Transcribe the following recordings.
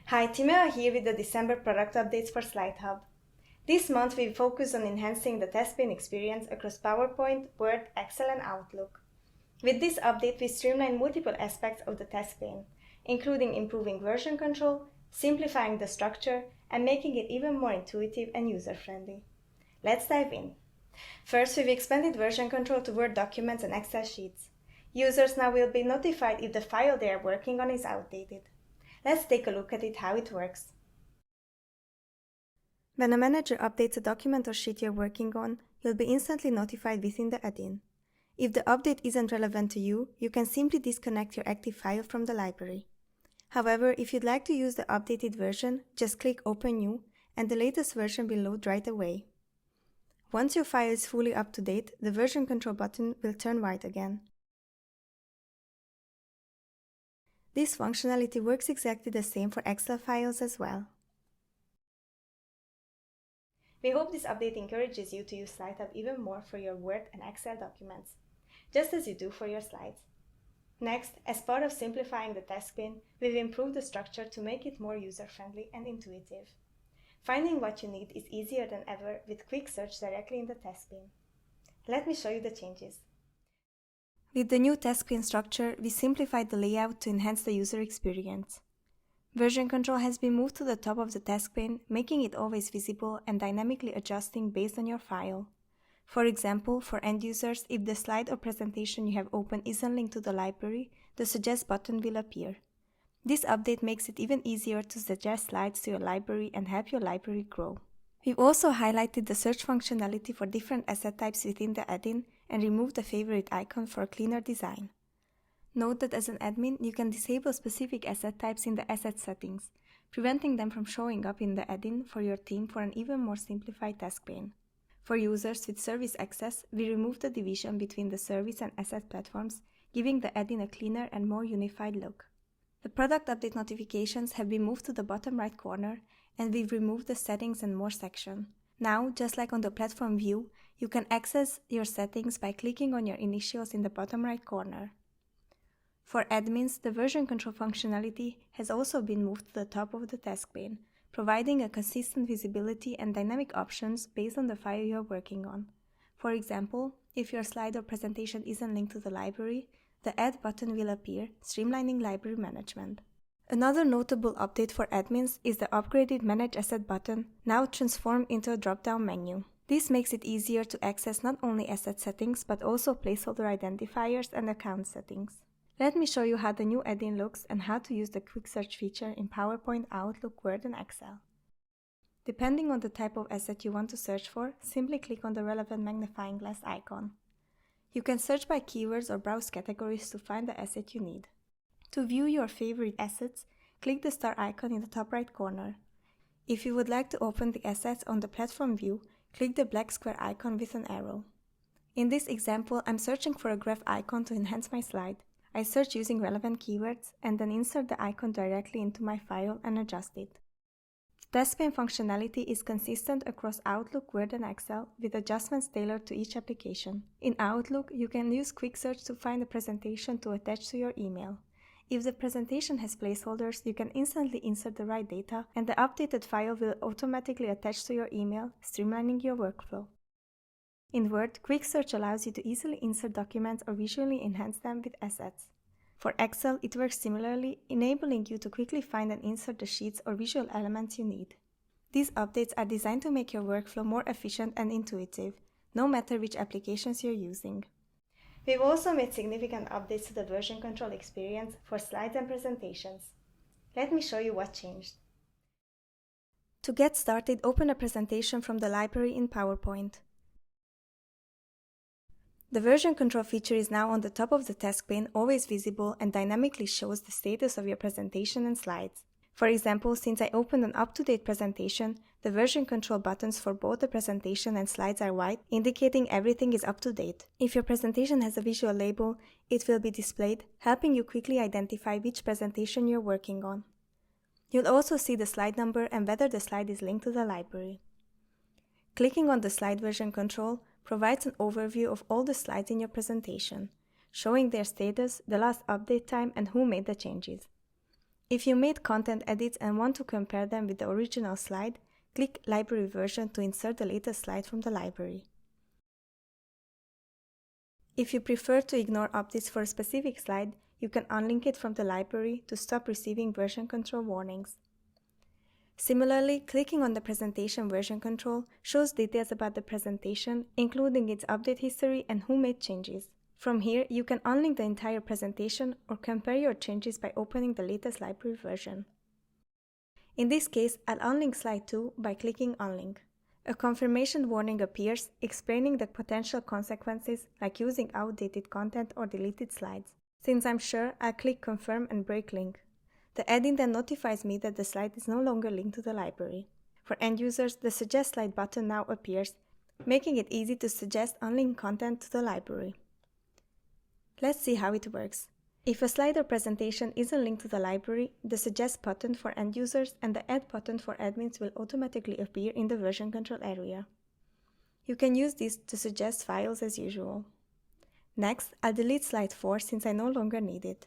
Hi, Timea here with the December product updates for SlideHub. This month we focus on enhancing the test pane experience across PowerPoint, Word, Excel and Outlook. With this update we streamline multiple aspects of the test pane, including improving version control, simplifying the structure, and making it even more intuitive and user-friendly. Let's dive in. First, we've expanded version control to Word documents and Excel sheets. Users now will be notified if the file they are working on is outdated. Let's take a look at how it works. When a manager updates a document or sheet you're working on, you'll be instantly notified within the add-in. If the update isn't relevant to you, you can simply disconnect your active file from the library. However, if you'd like to use the updated version, just click Open New, and the latest version will load right away. Once your file is fully up to date, the version control button will turn white again. This functionality works exactly the same for Excel files as well. We hope this update encourages you to use SlideHub even more for your Word and Excel documents, just as you do for your slides. Next, as part of simplifying the task pane, we've improved the structure to make it more user-friendly and intuitive. Finding what you need is easier than ever with quick search directly in the task pane. Let me show you the changes. With the new task pane structure, we simplified the layout to enhance the user experience. Version control has been moved to the top of the task pane, making it always visible and dynamically adjusting based on your file. For example, for end users, if the slide or presentation you have open isn't linked to the library, the Suggest button will appear. This update makes it even easier to suggest slides to your library and help your library grow. We've also highlighted the search functionality for different asset types within the add-in and removed the favorite icon for a cleaner design. Note that as an admin, you can disable specific asset types in the asset settings, preventing them from showing up in the add-in for your team for an even more simplified task pane. For users with service access, we removed the division between the service and asset platforms, giving the add-in a cleaner and more unified look. The product update notifications have been moved to the bottom right corner, and we've removed the settings and more section. Now, just like on the platform view, you can access your settings by clicking on your initials in the bottom right corner. For admins, the version control functionality has also been moved to the top of the task pane, providing a consistent visibility and dynamic options based on the file you're working on. For example, if your slide or presentation isn't linked to the library, the Add button will appear, streamlining library management. Another notable update for admins is the upgraded Manage Asset button, now transformed into a drop-down menu. This makes it easier to access not only asset settings but also placeholder identifiers and account settings. Let me show you how the new add-in looks and how to use the quick search feature in PowerPoint, Outlook, Word and Excel. Depending on the type of asset you want to search for, simply click on the relevant magnifying glass icon. You can search by keywords or browse categories to find the asset you need. To view your favorite assets, click the star icon in the top right corner. If you would like to open the assets on the platform view, click the black square icon with an arrow. In this example, I'm searching for a graph icon to enhance my slide. I search using relevant keywords and then insert the icon directly into my file and adjust it. The task pane functionality is consistent across Outlook, Word and Excel with adjustments tailored to each application. In Outlook, you can use quick search to find a presentation to attach to your email. If the presentation has placeholders, you can instantly insert the right data and the updated file will automatically attach to your email, streamlining your workflow. In Word, quick search allows you to easily insert documents or visually enhance them with assets. For Excel, it works similarly, enabling you to quickly find and insert the sheets or visual elements you need. These updates are designed to make your workflow more efficient and intuitive, no matter which applications you're using. We've also made significant updates to the version control experience for slides and presentations. Let me show you what changed. To get started, open a presentation from the library in PowerPoint. The version control feature is now on the top of the task pane, always visible and dynamically shows the status of your presentation and slides. For example, since I opened an up-to-date presentation, the version control buttons for both the presentation and slides are white, indicating everything is up to date. If your presentation has a visual label, it will be displayed, helping you quickly identify which presentation you're working on. You'll also see the slide number and whether the slide is linked to the library. Clicking on the slide version control provides an overview of all the slides in your presentation, showing their status, the last update time, and who made the changes. If you made content edits and want to compare them with the original slide, click Library Version to insert the latest slide from the library. If you prefer to ignore updates for a specific slide, you can unlink it from the library to stop receiving version control warnings. Similarly, clicking on the presentation version control shows details about the presentation, including its update history and who made changes. From here, you can unlink the entire presentation or compare your changes by opening the latest library version. In this case, I'll unlink slide 2 by clicking Unlink. A confirmation warning appears explaining the potential consequences like using outdated content or deleted slides. Since I'm sure, I'll click Confirm and break link. The add-in then notifies me that the slide is no longer linked to the library. For end users, the Suggest Slide button now appears, making it easy to suggest unlinked content to the library. Let's see how it works. If a slide or presentation isn't linked to the library, the Suggest button for end users and the Add button for admins will automatically appear in the version control area. You can use these to suggest files as usual. Next, I'll delete slide 4 since I no longer need it.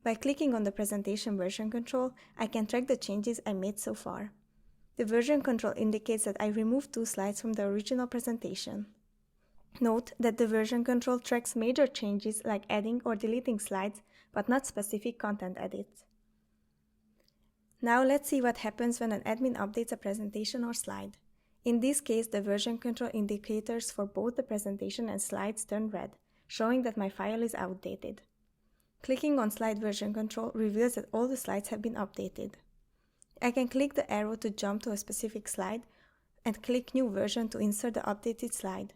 By clicking on the presentation version control, I can track the changes I made so far. The version control indicates that I removed 2 slides from the original presentation. Note that the version control tracks major changes like adding or deleting slides, but not specific content edits. Now let's see what happens when an admin updates a presentation or slide. In this case, the version control indicators for both the presentation and slides turn red, showing that my file is outdated. Clicking on Slide Version Control reveals that all the slides have been updated. I can click the arrow to jump to a specific slide and click New Version to insert the updated slide.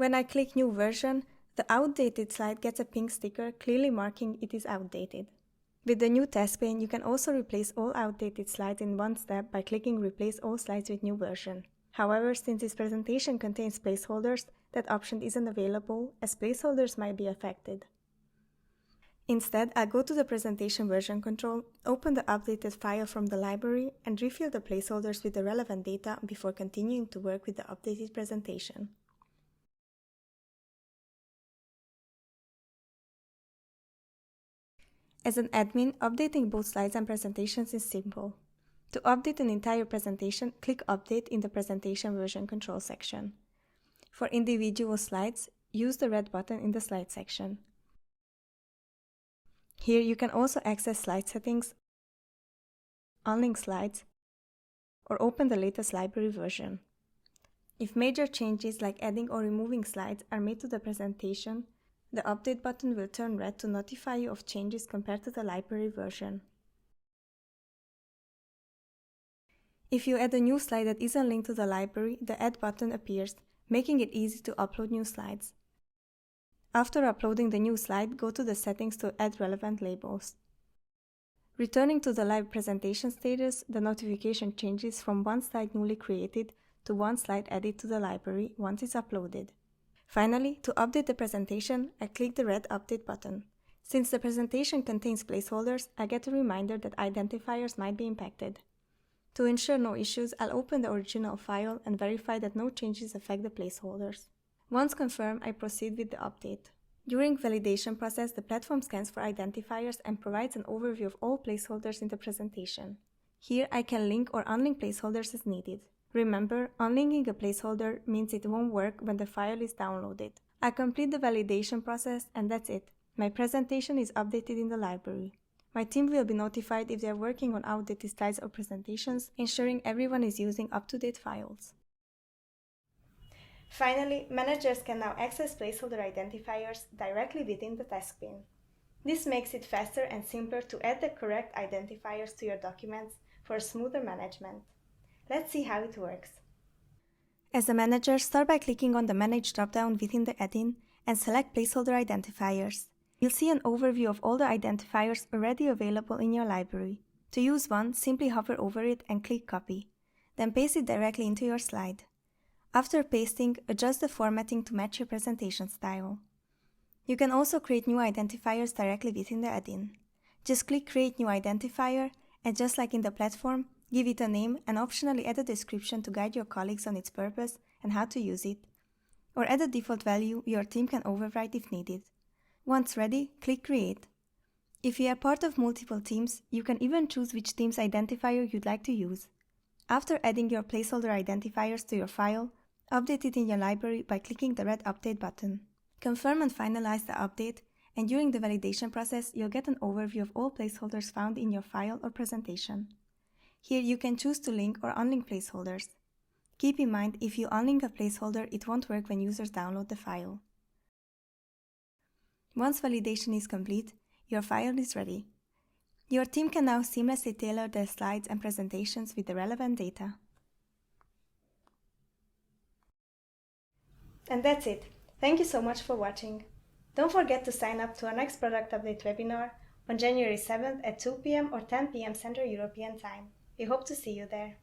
When I click New Version, the outdated slide gets a pink sticker clearly marking it is outdated. With the new task pane, you can also replace all outdated slides in one step by clicking Replace All Slides with New Version. However, since this presentation contains placeholders, that option isn't available as placeholders might be affected. Instead, I'll go to the presentation version control, open the updated file from the library, and refill the placeholders with the relevant data before continuing to work with the updated presentation. As an admin, updating both slides and presentations is simple. To update an entire presentation, click Update in the Presentation Version Control section. For individual slides, use the red button in the Slide section. Here you can also access slide settings, unlink slides, or open the latest library version. If major changes like adding or removing slides are made to the presentation, the Update button will turn red to notify you of changes compared to the library version. If you add a new slide that isn't linked to the library, the Add button appears, making it easy to upload new slides. After uploading the new slide, go to the settings to add relevant labels. Returning to the live presentation status, the notification changes from one slide newly created to one slide added to the library once it's uploaded. Finally, to update the presentation, I click the red Update button. Since the presentation contains placeholders, I get a reminder that identifiers might be impacted. To ensure no issues, I'll open the original file and verify that no changes affect the placeholders. Once confirmed, I proceed with the update. During validation process, the platform scans for identifiers and provides an overview of all placeholders in the presentation. Here, I can link or unlink placeholders as needed. Remember, unlinking a placeholder means it won't work when the file is downloaded. I complete the validation process and that's it. My presentation is updated in the library. My team will be notified if they are working on outdated slides or presentations, ensuring everyone is using up-to-date files. Finally, managers can now access placeholder identifiers directly within the task pane. This makes it faster and simpler to add the correct identifiers to your documents for smoother management. Let's see how it works. As a manager, start by clicking on the Manage dropdown within the add-in and select Placeholder Identifiers. You'll see an overview of all the identifiers already available in your library. To use one, simply hover over it and click Copy. Then paste it directly into your slide. After pasting, adjust the formatting to match your presentation style. You can also create new identifiers directly within the add-in. Just click Create New Identifier, and just like in the platform, give it a name and optionally add a description to guide your colleagues on its purpose and how to use it. Or add a default value your team can override if needed. Once ready, click Create. If you are part of multiple teams, you can even choose which team's identifier you'd like to use. After adding your placeholder identifiers to your file, update it in your library by clicking the red Update button. Confirm and finalize the update, and during the validation process, you'll get an overview of all placeholders found in your file or presentation. Here you can choose to link or unlink placeholders. Keep in mind, if you unlink a placeholder, it won't work when users download the file. Once validation is complete, your file is ready. Your team can now seamlessly tailor their slides and presentations with the relevant data. And that's it. Thank you so much for watching. Don't forget to sign up to our next product update webinar on January 7th at 2 p.m. or 10 p.m. Central European Time. We hope to see you there.